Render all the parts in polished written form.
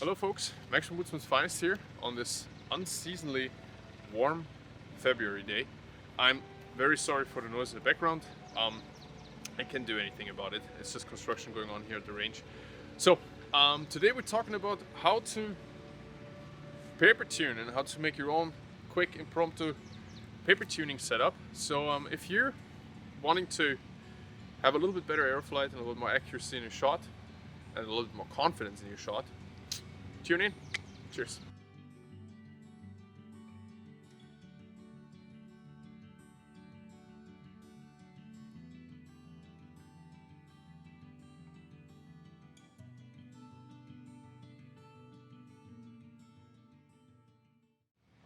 Hello folks, Max from Woodsman's Finest here on this unseasonably warm February day. I'm very sorry for the noise in the background. I can't do anything about it. It's just construction going on here at the range. So today we're talking about how to paper tune and how to make your own quick impromptu paper tuning setup. So if you're wanting to have a little bit better airflight and a little more accuracy in your shot and a little bit more confidence in your shot, tune in. Cheers.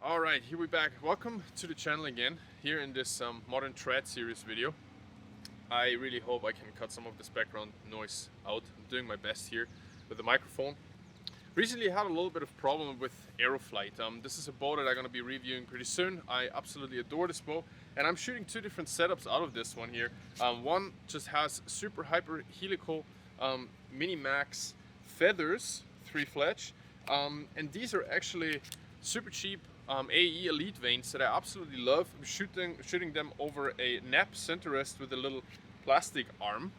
Alright, here we're back. Welcome to the channel again, here in this Modern Thread series video. I really hope I can cut some of this background noise out. I'm doing my best here with the microphone. Recently I had a little bit of problem with aeroflight. This is a bow that I'm going to be reviewing pretty soon. I absolutely adore this bow, and I'm shooting two different setups out of this one here. One just has super hyper helical mini max feathers, 3 fletch, and these are actually super cheap AE Elite vanes that I absolutely love. I'm shooting them over a nap center rest with a little plastic arm.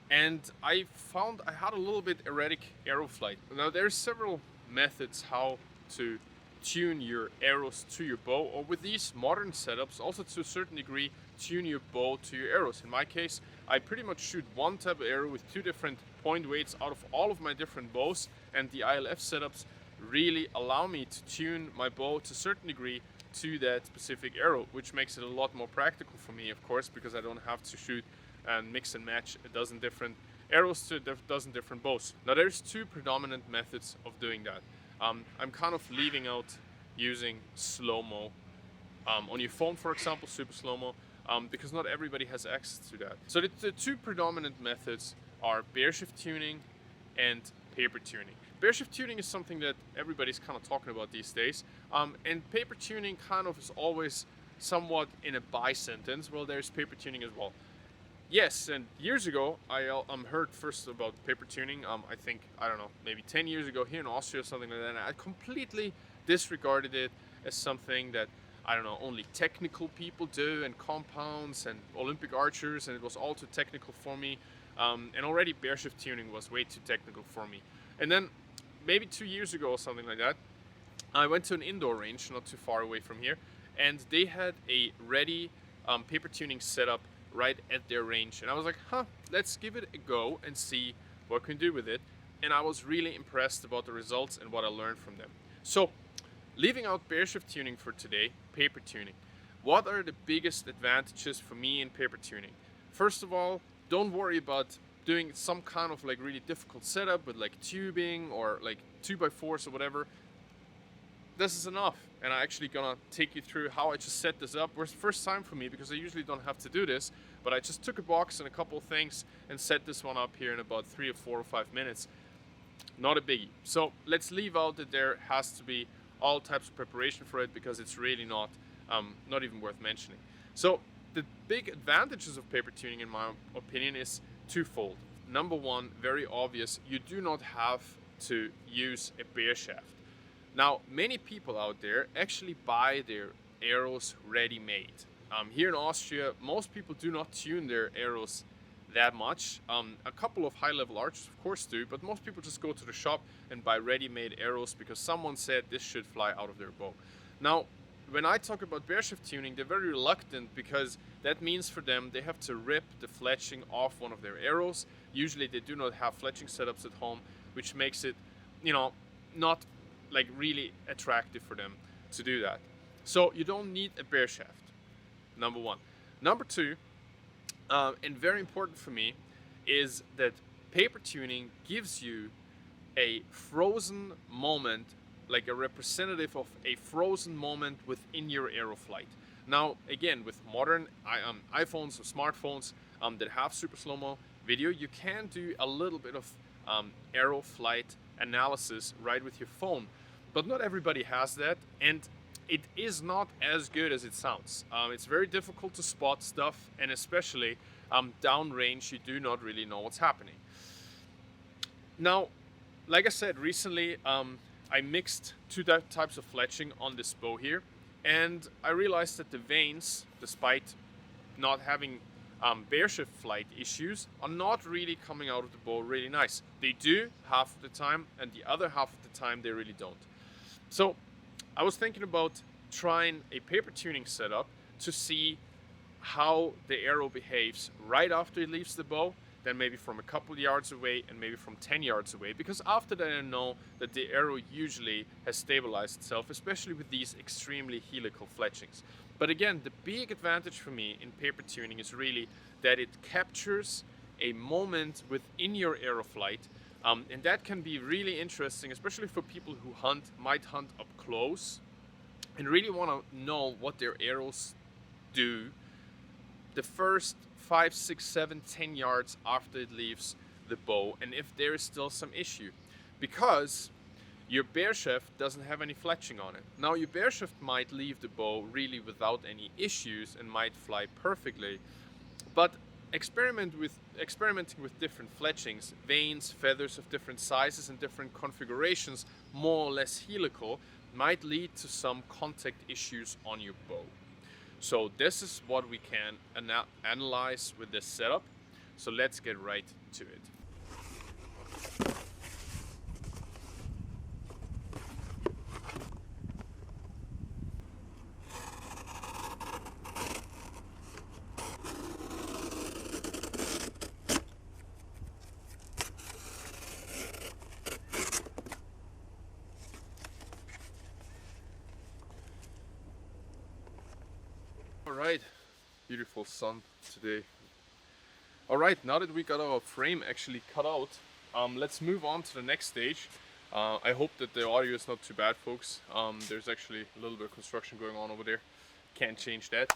And I found I had a little bit erratic aeroflight. Now there's several methods how to tune your arrows to your bow, or with these modern setups also to a certain degree tune your bow to your arrows. In my case, I pretty much shoot one type of arrow with two different point weights out of all of my different bows, and the ILF setups really allow me to tune my bow to a certain degree to that specific arrow, which makes it a lot more practical for me, of course, because I don't have to shoot and mix and match a dozen different arrows to a dozen different bows. Now there's two predominant methods of doing that. I'm kind of leaving out using slow-mo on your phone, for example, super slow-mo, because not everybody has access to that. So the two predominant methods are Bareshaft tuning and paper tuning. Bareshaft tuning is something that everybody's kind of talking about these days, and paper tuning kind of is always somewhat in a by sentence. Well, there's paper tuning as well. Yes, and years ago I heard first about paper tuning. I think, I don't know, maybe 10 years ago here in Austria or something like that, and I completely disregarded it as something that, I don't know, only technical people do, and compounds and Olympic archers, and it was all too technical for me. And already Bareshaft tuning was way too technical for me. And then maybe 2 years ago or something like that, I went to an indoor range not too far away from here, and they had a ready paper tuning setup right at their range, and I was like, let's give it a go and see what I can do with it. And I was really impressed about the results and what I learned from them. So leaving out Bareshaft tuning for today, paper tuning. What are the biggest advantages for me in paper tuning? First of all, don't worry about doing some kind of like really difficult setup with like tubing or like 2x4s or whatever. This is enough, and I'm actually gonna take you through how I just set this up. It was the first time for me because I usually don't have to do this, but I just took a box and a couple of things and set this one up here in about 3 or 4 or 5 minutes. Not a biggie. So let's leave out that there has to be all types of preparation for it, because it's really not even worth mentioning. So the big advantages of paper tuning, in my opinion, is twofold. Number one, very obvious, you do not have to use a Bareshaft. Now, many people out there actually buy their arrows ready-made. Here in Austria, most people do not tune their arrows that much. A couple of high-level archers, of course, do, but most people just go to the shop and buy ready-made arrows because someone said this should fly out of their bow. Now, when I talk about Bareshaft tuning, they're very reluctant, because that means for them they have to rip the fletching off one of their arrows. Usually they do not have fletching setups at home, which makes it, not like really attractive for them to do that. So you don't need a Bareshaft, number one. Number two, and very important for me, is that paper tuning gives you a frozen moment, like a representative of a frozen moment within your aeroflight. Now again, with modern iPhones or smartphones that have super slow-mo video, you can do a little bit of aeroflight analysis right with your phone, but not everybody has that, and it is not as good as it sounds. It's very difficult to spot stuff, and especially downrange, you do not really know what's happening. Now, like I said, recently I mixed two types of fletching on this bow here, and I realized that the vanes, despite not having Bareshaft flight issues, are not really coming out of the bow really nice. They do half of the time, and the other half of the time they really don't. So I was thinking about trying a paper tuning setup to see how the arrow behaves right after it leaves the bow, then maybe from a couple yards away, and maybe from 10 yards away, because after that I know that the arrow usually has stabilized itself, especially with these extremely helical fletchings. But again, the big advantage for me in paper tuning is really that it captures a moment within your arrow flight, and that can be really interesting, especially for people who might hunt up close and really want to know what their arrows do the first 5, 6, 7, 10 yards after it leaves the bow, and if there is still some issue, because your Bareshaft doesn't have any fletching on it. Now your Bareshaft might leave the bow really without any issues and might fly perfectly, but experimenting with different fletchings, vanes, feathers of different sizes and different configurations, more or less helical, might lead to some contact issues on your bow. So this is what we can analyze with this setup. So let's get right to it. Alright, beautiful sun today. Alright, now that we got our frame actually cut out, let's move on to the next stage. I hope that the audio is not too bad, folks. There's actually a little bit of construction going on over there. Can't change that.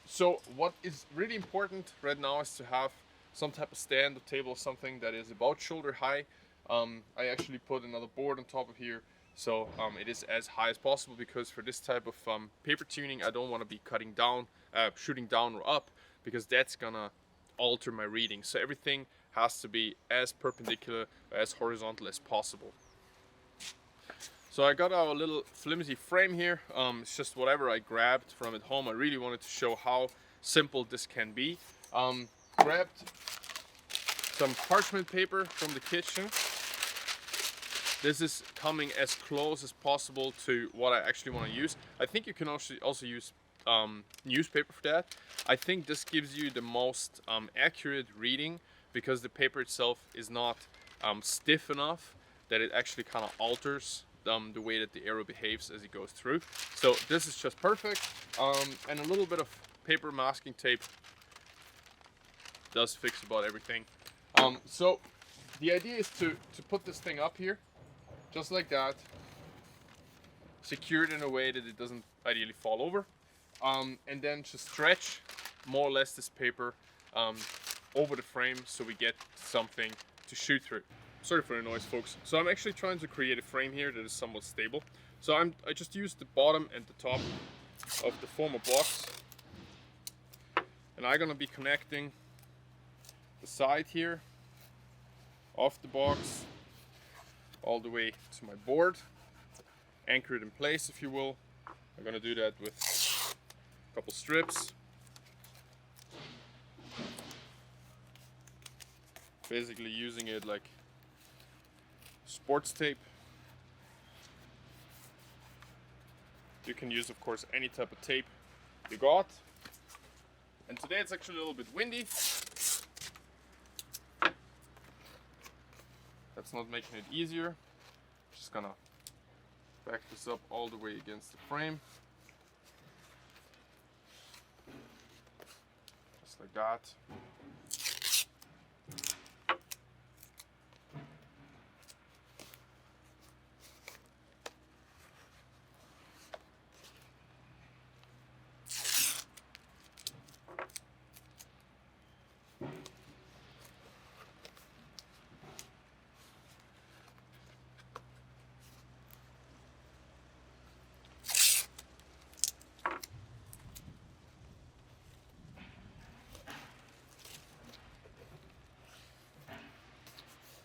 So what is really important right now is to have some type of stand or table or something that is about shoulder high. I actually put another board on top of here. So it is as high as possible, because for this type of paper tuning I don't want to be cutting down, shooting down or up, because that's gonna alter my reading. So everything has to be as perpendicular, as horizontal as possible. So I got our little flimsy frame here. It's just whatever I grabbed from at home. I really wanted to show how simple this can be. Grabbed some parchment paper from the kitchen. This is coming as close as possible to what I actually want to use. I think you can also use newspaper for that. I think this gives you the most accurate reading, because the paper itself is not stiff enough that it actually kind of alters the way that the arrow behaves as it goes through. So this is just perfect. And a little bit of paper masking tape does fix about everything. So the idea is to put this thing up here, just like that, secured in a way that it doesn't ideally fall over, and then just stretch more or less this paper over the frame so we get something to shoot through. Sorry for the noise, folks. So I'm actually trying to create a frame here that is somewhat stable. So I just used the bottom and the top of the former box, and I'm gonna be connecting the side here of the box all the way to my board, anchor it in place, if you will. I'm gonna do that with a couple strips, basically using it like sports tape. You can use, of course, any type of tape you got. And today it's actually a little bit windy. That's not making it easier. Just gonna back this up all the way against the frame. Just like that.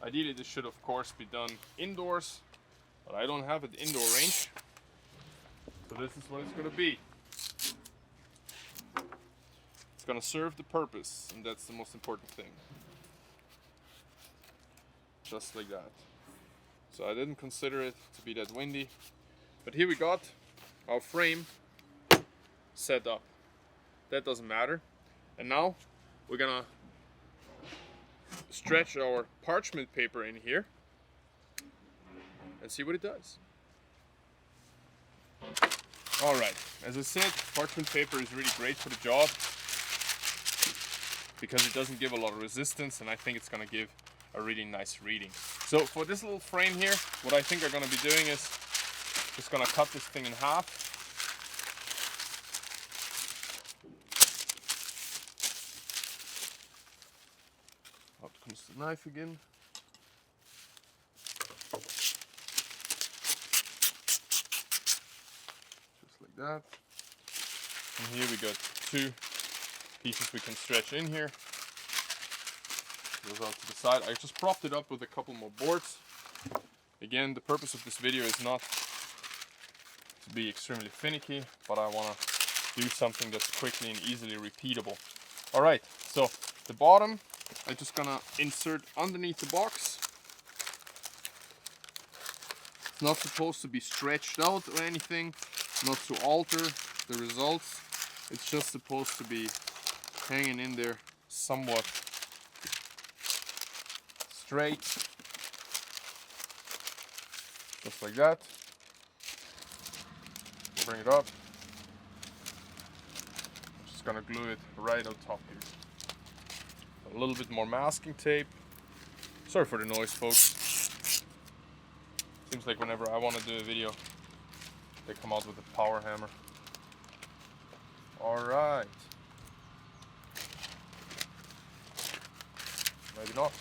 Ideally this should of course be done indoors, but I don't have an indoor range. So this is what it's going to be. It's going to serve the purpose, and that's the most important thing. Just like that. So I didn't consider it to be that windy, but here we got our frame set up. That doesn't matter. And now we're gonna stretch our parchment paper in here and see what it does. Alright, as I said, parchment paper is really great for the job because it doesn't give a lot of resistance, and I think it's gonna give a really nice reading. So for this little frame here, what I think I'm gonna be doing is just gonna cut this thing in half. Out comes the knife again. Just like that. And here we got two pieces we can stretch in here. Goes out to the side. I just propped it up with a couple more boards. Again, the purpose of this video is not to be extremely finicky, but I want to do something that's quickly and easily repeatable. Alright, so the bottom I'm just gonna insert underneath the box. It's not supposed to be stretched out or anything, not to alter the results. It's just supposed to be hanging in there somewhat straight, just like that. Bring it up. I'm just gonna glue it right on top here. A little bit more masking tape. Sorry for the noise, folks. Seems like whenever I want to do a video, they come out with a power hammer. Alright. Maybe not.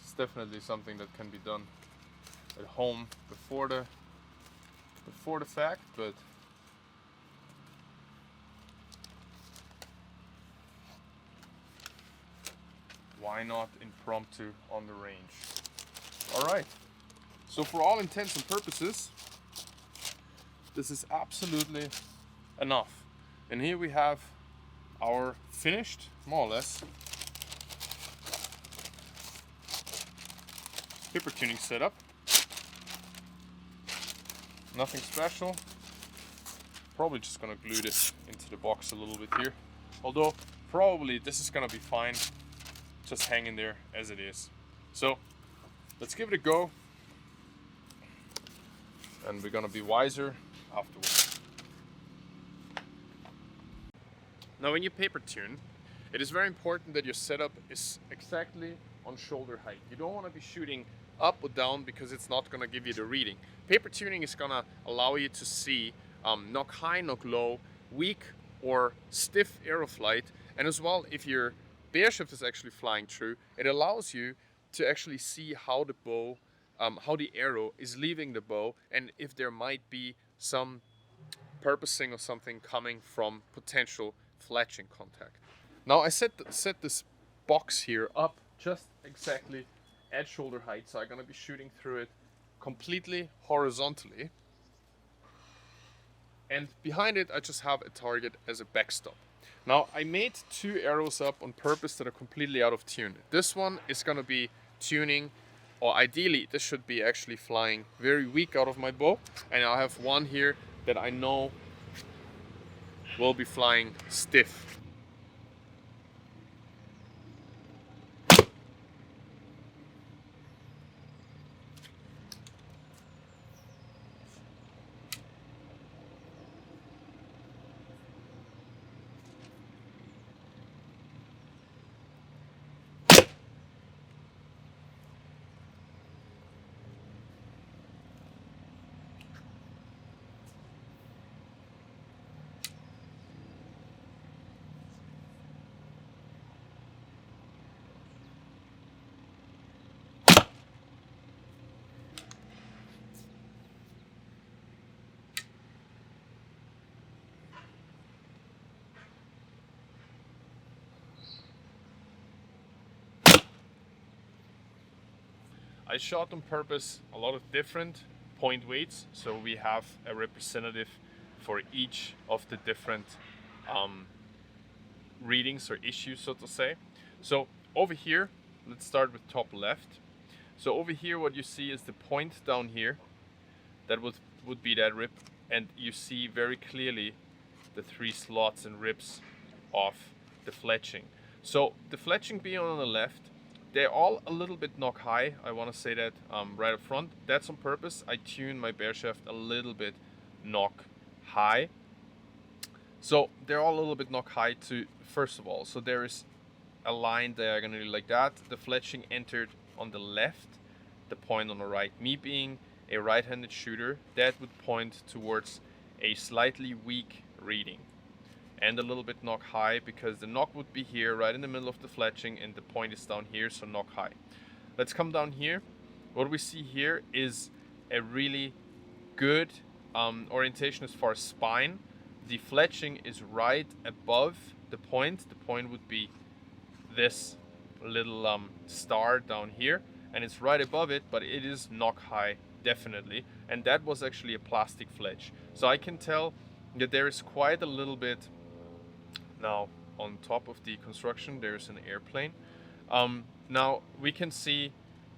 It's definitely something that can be done at home before the fact, but why not impromptu on the range? Alright, so for all intents and purposes, this is absolutely enough. And here we have our finished, more or less, paper tuning setup. Nothing special. Probably just gonna glue this into the box a little bit here. Although probably this is gonna be fine, just hanging there as it is. So let's give it a go, and we're gonna be wiser afterwards. Now when you paper tune, it is very important that your setup is exactly on shoulder height. You don't want to be shooting up or down because it's not going to give you the reading. Paper tuning is going to allow you to see knock high, knock low, weak or stiff arrow flight, and as well if your Bareshaft is actually flying true, it allows you to actually see how the bow, how the arrow is leaving the bow, and if there might be some purposing or something coming from potential fletching contact. Now I set this box here up just exactly at shoulder height, so I'm gonna be shooting through it completely horizontally, and behind it I just have a target as a backstop. Now I made two arrows up on purpose that are completely out of tune. This one is gonna be tuning, or ideally this should be actually flying very weak out of my bow, and I have one here that I know will be flying stiff. I shot on purpose a lot of different point weights, so we have a representative for each of the different readings or issues, so to say. So over here, let's start with top left. So over here, what you see is the point down here. That would be that rib, and you see very clearly the 3 slots and ribs of the fletching. So the fletching being on the left, they're all a little bit knock high. I want to say that right up front. That's on purpose. I tune my Bareshaft a little bit knock high. So they're all a little bit knock high to, first of all, so there is a line diagonally like that. The fletching entered on the left, the point on the right. Me being a right-handed shooter, that would point towards a slightly weak reading and a little bit knock high, because the knock would be here right in the middle of the fletching and the point is down here, so knock high. Let's come down here. What we see here is a really good orientation as far as spine. The fletching is right above the point. The point would be this little star down here, and it's right above it, but it is knock high, definitely. And that was actually a plastic fletch. So I can tell that there is quite a little bit. Now on top of the construction there is an airplane. Now we can see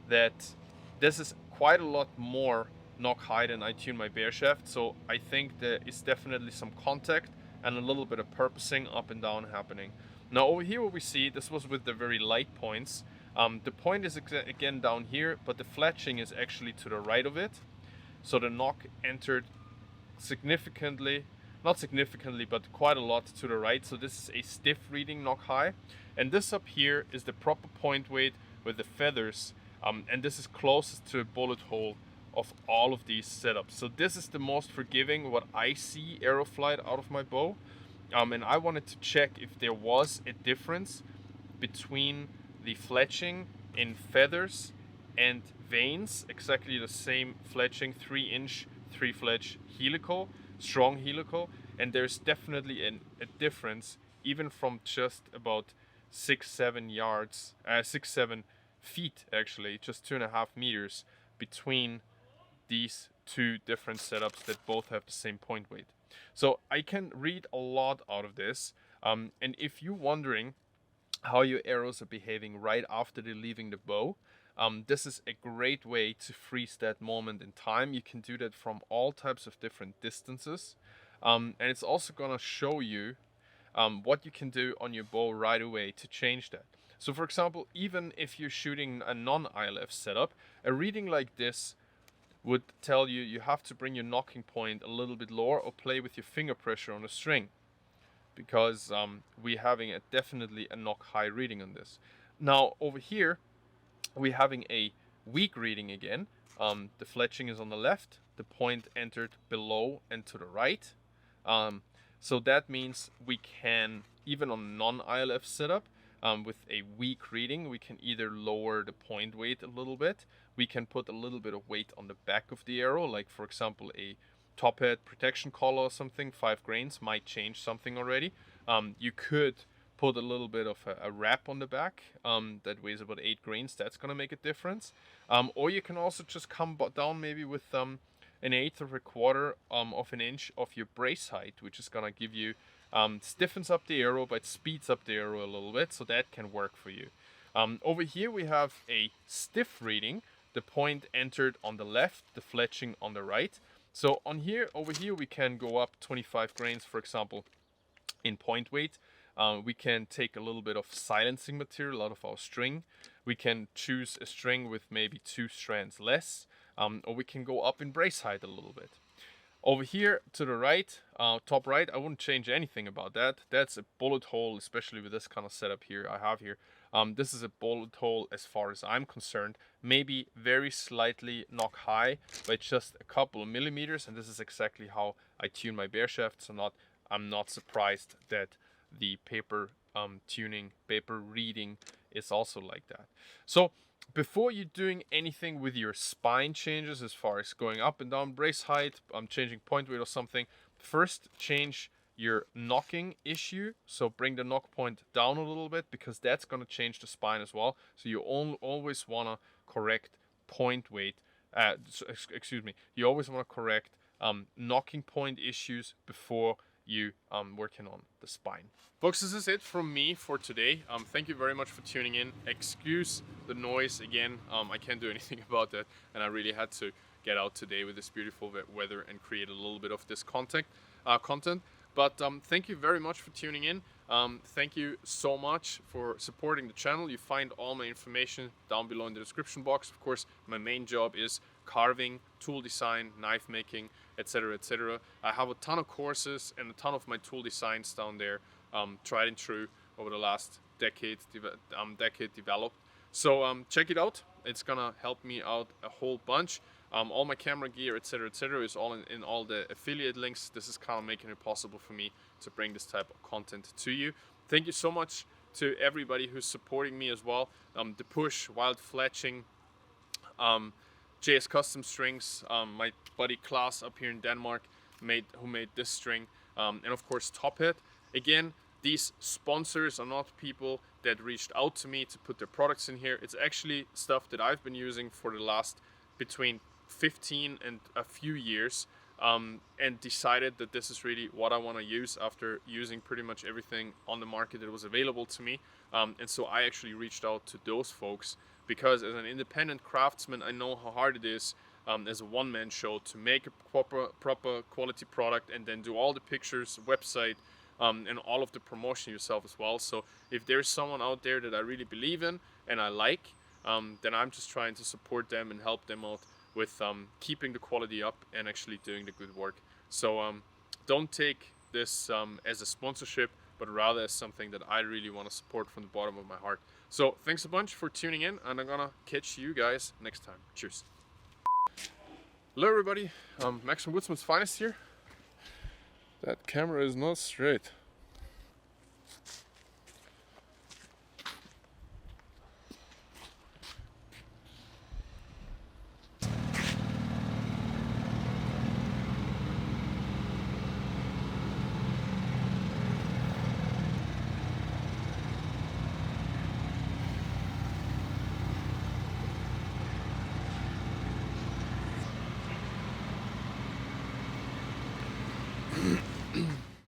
that this is quite a lot more knock high than I tune my Bareshaft, so I think there is definitely some contact and a little bit of purposing up and down happening. Now over here what we see, this was with the very light points. The point is again down here, but the fletching is actually to the right of it. So the knock entered significantly, not significantly, but quite a lot to the right. So this is a stiff reading knock high. And this up here is the proper point weight with the feathers. And this is closest to a bullet hole of all of these setups. So this is the most forgiving what I see arrow flight out of my bow. And I wanted to check if there was a difference between the fletching in feathers and veins, exactly the same fletching, 3-inch 3-fletch helical, strong helical, and there's definitely a difference even from just about 6-7 yards, 6-7 feet actually, just 2.5 meters between these two different setups that both have the same point weight. So I can read a lot out of this, and if you're wondering how your arrows are behaving right after they're leaving the bow, this is a great way to freeze that moment in time. You can do that from all types of different distances, and it's also gonna show you what you can do on your bow right away to change that. So for example, even if you're shooting a non-ILF setup, a reading like this would tell you you have to bring your knocking point a little bit lower or play with your finger pressure on the string, because we're having definitely a knock high reading on this. Now over here we're having a weak reading again. The fletching is on the left, the point entered below and to the right. So that means we can, even on non-ILF setup, with a weak reading, we can either lower the point weight a little bit, we can put a little bit of weight on the back of the arrow, like for example a top head protection collar or something, 5 grains might change something already. You could put a little bit of a wrap on the back that weighs about 8 grains, that's gonna make a difference. Or you can also just come down maybe with an 1/8 or 1/4 of an inch of your brace height, which is gonna give you, stiffens up the arrow but speeds up the arrow a little bit, so that can work for you. Over here we have a stiff reading, the point entered on the left, the fletching on the right. So over here we can go up 25 grains, for example, in point weight. We can take a little bit of silencing material out of our string. We can choose a string with maybe 2 strands less, or we can go up in brace height a little bit. Over here to the right, top right, I wouldn't change anything about that. That's a bullet hole, especially with this kind of setup here I have here. This is a bullet hole as far as I'm concerned, maybe very slightly knock high by just a couple of millimeters, and this is exactly how I tune my Bareshaft, so I'm not surprised that the paper tuning, paper reading is also like that. So before you're doing anything with your spine changes, as far as going up and down brace height, changing point weight or something, first change your knocking issue. So bring the knock point down a little bit, because that's going to change the spine as well. So you always want to correct point weight. Excuse me. You always want to correct knocking point issues before you working on the spine. Folks, this is it from me for today. Thank you very much for tuning in. Excuse the noise again. I can't do anything about that, and I really had to get out today with this beautiful weather and create a little bit of this content. But thank you very much for tuning in. Thank you so much for supporting the channel. You find all my information down below in the description box. Of course, my main job is carving, tool design, knife making, etc., etc. I have a ton of courses and a ton of my tool designs down there, tried and true over the last decade developed. So check it out. It's gonna help me out a whole bunch. All my camera gear, etc., etc., is all in all the affiliate links. This is kind of making it possible for me to bring this type of content to you. Thank you so much to everybody who's supporting me as well. The Push, Wild Fletching, JS Custom Strings, my buddy Klaas up here in Denmark who made this string, and of course Top Hat. Again, these sponsors are not people that reached out to me to put their products in here. It's actually stuff that I've been using for the last between 15 and a few years, and decided that this is really what I want to use after using pretty much everything on the market that was available to me. And so I actually reached out to those folks because as an independent craftsman, I know how hard it is as a one-man show to make a proper quality product and then do all the pictures, website, and all of the promotion yourself as well. So if there's someone out there that I really believe in and I like, then I'm just trying to support them and help them out with keeping the quality up and actually doing the good work. So don't take this as a sponsorship, but rather as something that I really want to support from the bottom of my heart. So thanks a bunch for tuning in, and I'm gonna catch you guys next time. Cheers. Hello everybody, Max from Woodsman's Finest here. That camera is not straight.